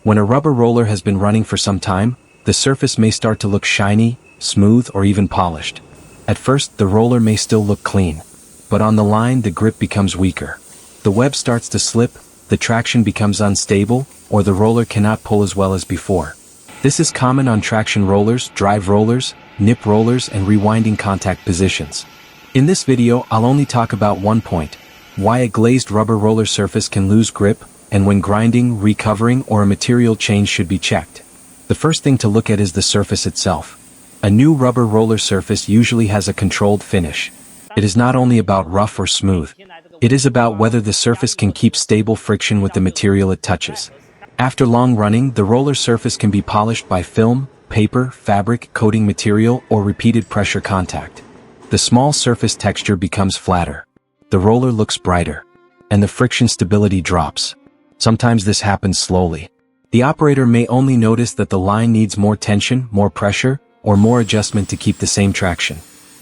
When a rubber roller has been running for some time, the surface may start to look shiny, smooth, or even polished. At first, the roller may still look clean, but on the line the grip becomes weaker. The web starts to slip, the traction becomes unstable, or the roller cannot pull as well as before. This is common on traction rollers, drive rollers, nip rollers, and rewinding contact positions. In this video, I'll only talk about one point: why a glazed rubber roller surface can lose grip, and when grinding, recovering, or a material change should be checked. The first thing to look at is the surface itself. A new rubber roller surface usually has a controlled finish. It is not only about rough or smooth. It is about whether the surface can keep stable friction with the material it touches. After long running, the roller surface can be polished by film, paper, fabric, coating material, or repeated pressure contact. The small surface texture becomes flatter. The roller looks brighter, and the friction stability drops. Sometimes this happens slowly. The operator may only notice that the line needs more tension, more pressure, or more adjustment to keep the same traction.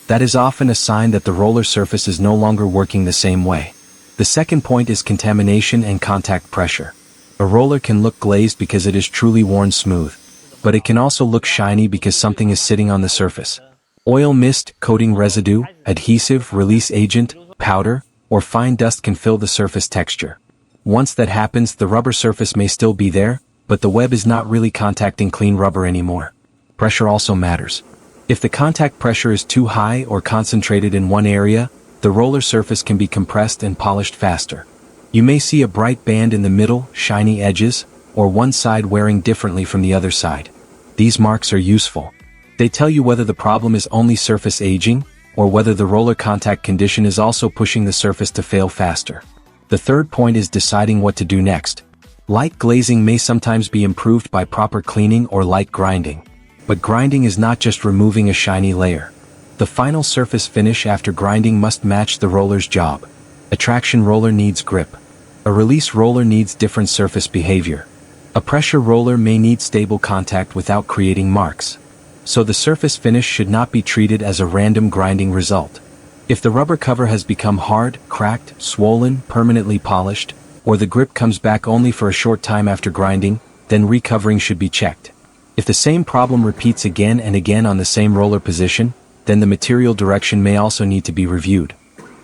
That is often a sign that the roller surface is no longer working the same way. The second point is contamination and contact pressure. A roller can look glazed because it is truly worn smooth, but it can also look shiny because something is sitting on the surface. Oil mist, coating residue, adhesive, release agent, powder, or fine dust can fill the surface texture. Once that happens, the rubber surface may still be there, but the web is not really contacting clean rubber anymore. Pressure also matters. If the contact pressure is too high or concentrated in one area, the roller surface can be compressed and polished faster. You may see a bright band in the middle, shiny edges, or one side wearing differently from the other side. These marks are useful. They tell you whether the problem is only surface aging, or whether the roller contact condition is also pushing the surface to fail faster. The third point is deciding what to do next. Light glazing may sometimes be improved by proper cleaning or light grinding. But grinding is not just removing a shiny layer. The final surface finish after grinding must match the roller's job. A traction roller needs grip. A release roller needs different surface behavior. A pressure roller may need stable contact without creating marks. So the surface finish should not be treated as a random grinding result. If the rubber cover has become hard, cracked, swollen, permanently polished, or the grip comes back only for a short time after grinding, then recovering should be checked. If the same problem repeats again and again on the same roller position, then the material direction may also need to be reviewed.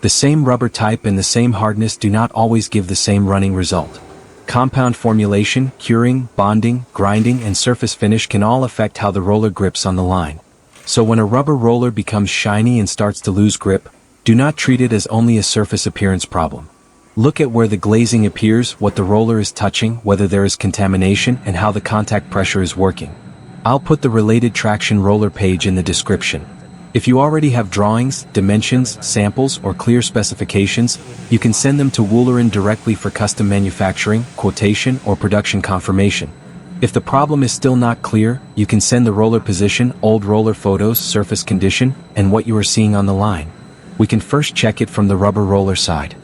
The same rubber type and the same hardness do not always give the same running result. Compound formulation, curing, bonding, grinding, and surface finish can all affect how the roller grips on the line. So when a rubber roller becomes shiny and starts to lose grip, do not treat it as only a surface appearance problem. Look at where the glazing appears, what the roller is touching, whether there is contamination, and how the contact pressure is working. I'll put the related traction roller page in the description. If you already have drawings, dimensions, samples, or clear specifications, you can send them to Wolorin directly for custom manufacturing, quotation, or production confirmation. If the problem is still not clear, you can send the roller position, old roller photos, surface condition, and what you are seeing on the line. We can first check it from the rubber roller side.